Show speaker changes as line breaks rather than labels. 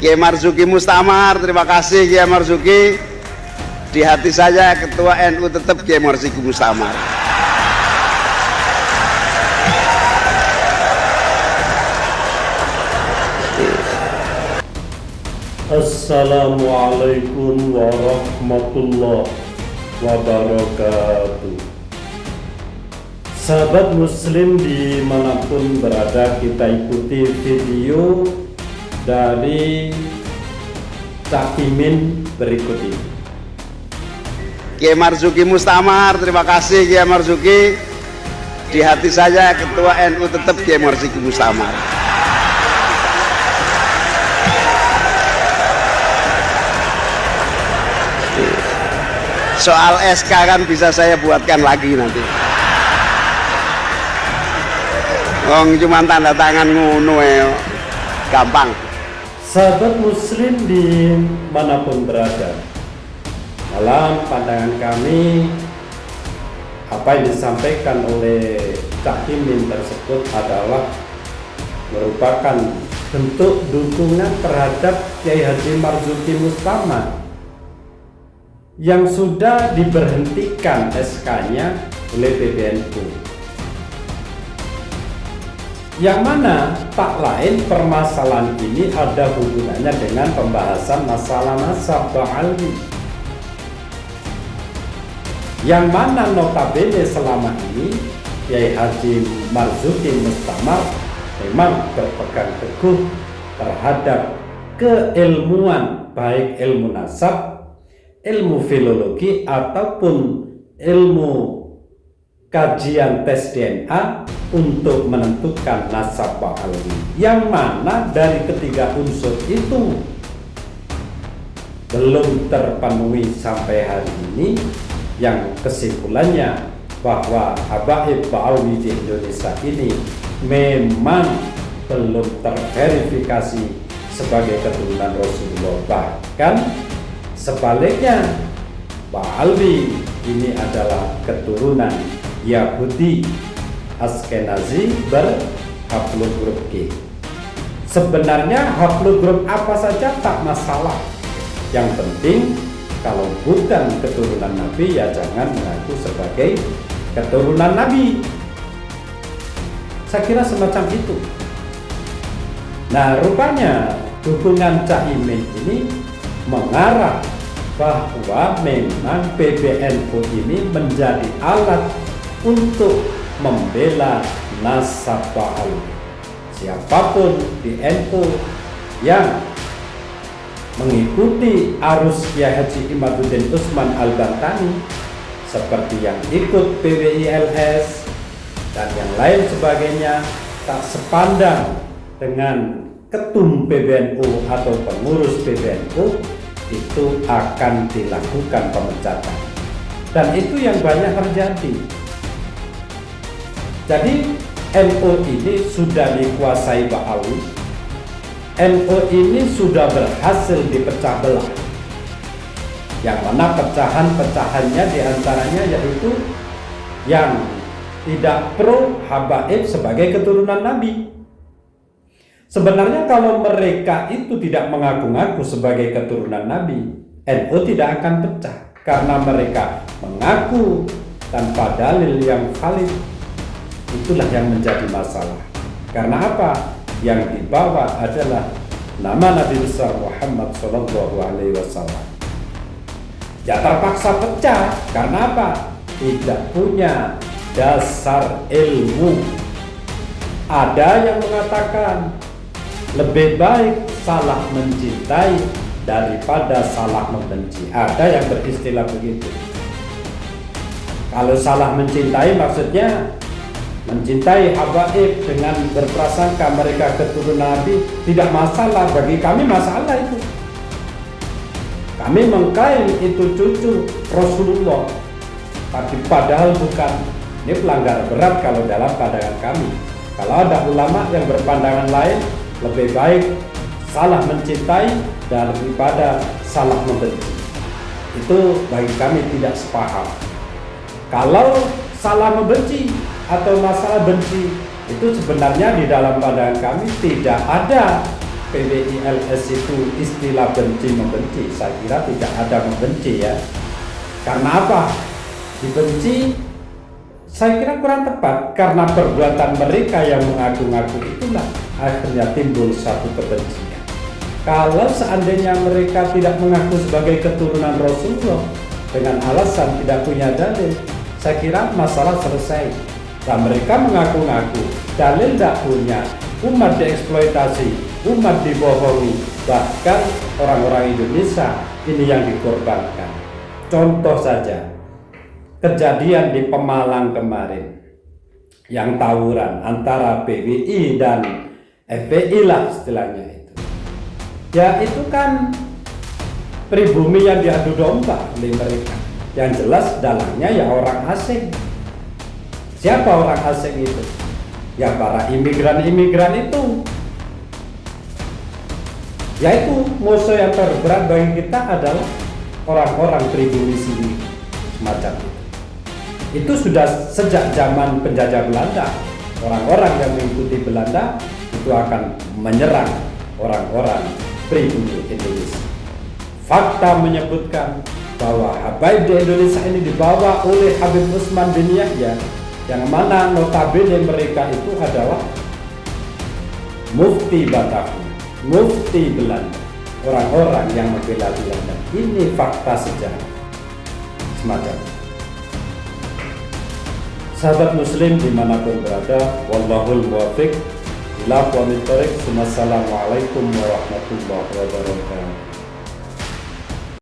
Kiai Marzuki Mustamar, terima kasih Kiai Marzuki. Di hati saya ketua NU tetap Kiai Marzuki Mustamar.
Assalamualaikum warahmatullahi wabarakatuh. Sahabat muslim dimanapun berada, kita ikuti video dari Cak Imin berikut ini.
Kiai Marzuki Mustamar, terima kasih Kiai Marzuki. Di hati saya ketua NU tetap Kiai Marzuki Mustamar. Soal SK kan bisa saya buatkan lagi nanti. Cuma tanda tangan ngono ya, gampang.
Sahabat muslim dimanapun berada, dalam pandangan kami apa yang disampaikan oleh Cak Imin tersebut adalah merupakan bentuk dukungan terhadap Kiai Haji Marzuki Mustamar yang sudah diberhentikan SK-nya oleh PBNU, yang mana tak lain permasalahan ini ada hubungannya dengan pembahasan masalah nasab Ba'alwi, yang mana notabene selama ini Kiai Haji Marzuki Mustamar memang berpegang teguh terhadap keilmuan, baik ilmu nasab, ilmu filologi ataupun ilmu kajian tes DNA untuk menentukan nasab Ba'alwi, yang mana dari ketiga unsur itu belum terpenuhi sampai hari ini, yang kesimpulannya bahwa habaib Ba'alwi di Indonesia ini memang belum terverifikasi sebagai keturunan Rasulullah. Bahkan sebaliknya, Ba'alwi ini adalah keturunan Yahudi Askenazi berhaplogrup G. Sebenarnya haplogrup apa saja tak masalah. Yang penting kalau bukan keturunan Nabi ya jangan mengaku sebagai keturunan Nabi. Saya kira semacam itu. Nah, rupanya dukungan Cak Imin ini mengarah bahwa memang PBNU ini menjadi alat untuk membela nasab Ba'alwi. Siapapun di NU yang mengikuti arus Kiai Haji Imaduddin Utsman Al-Bantani, seperti yang ikut PWILS dan yang lain sebagainya, tak sepandang dengan ketum PBNU atau pengurus PBNU, itu akan dilakukan pemecatan. Dan itu yang banyak terjadi. Jadi NU ini sudah dikuasai Ba'alwi, NU ini sudah berhasil dipecah belah, yang mana pecahan-pecahannya diantaranya yaitu yang tidak pro habaib sebagai keturunan Nabi. Sebenarnya kalau mereka itu tidak mengaku-ngaku sebagai keturunan Nabi, NU tidak akan pecah, karena mereka mengaku tanpa dalil yang valid. Itulah yang menjadi masalah. Karena apa? Yang dibawa adalah nama Nabi besar Muhammad SAW. Ya terpaksa pecah. Karena apa? Tidak punya dasar ilmu. Ada yang mengatakan lebih baik salah mencintai daripada salah membenci. Ada yang beristilah begitu. Kalau salah mencintai maksudnya mencintai habaib dengan berprasangka mereka keturunan Nabi, tidak masalah. Bagi kami masalah itu. Kami mengklaim itu cucu Rasulullah, tapi padahal bukan. Ini pelanggar berat kalau dalam pandangan kami. Kalau ada ulama yang berpandangan lain, lebih baik salah mencintai daripada salah membenci. Itu bagi kami tidak sepaham. Kalau salah membenci atau masalah benci, itu sebenarnya di dalam pandangan kami tidak ada PWILS itu istilah benci-membenci. Saya kira tidak ada membenci ya. Karena apa? Dibenci saya kira kurang tepat, karena perbuatan mereka yang mengaku-ngaku itulah akhirnya timbul satu kebencian. Kalau seandainya mereka tidak mengaku sebagai keturunan Rasulullah dengan alasan tidak punya dalil, saya kira masalah selesai. Dan mereka mengaku-ngaku, dalil tidak punya, umat dieksploitasi, umat dibohongi, bahkan orang-orang Indonesia ini yang dikorbankan. Contoh saja, kejadian di Pemalang kemarin, yang tawuran antara PWI dan FPI lah istilahnya itu. Ya itu kan pribumi yang diadu domba oleh mereka. Yang jelas dalangnya ya orang asing. Siapa orang asing itu? Ya para imigran-imigran itu. Yaitu musuh yang terberat bagi kita adalah orang-orang pribumi sendiri, semacam itu. Itu sudah sejak zaman penjajah Belanda. Orang-orang yang mengikuti Belanda itu akan menyerang orang-orang pribumi Indonesia. Fakta menyebutkan bahwa Habaib di Indonesia ini dibawa oleh Habib Utsman bin Yahya, yang mana notabene mereka itu adalah mufti Batavia, mufti Belanda, orang-orang yang membela Belanda. Ini fakta sejarah semacam itu. Sahabat muslim dimanapun berada, wallahul muwaffiq ila aqwamit thoriq. Wassalamualaikum warahmatullahi wabarakatuh.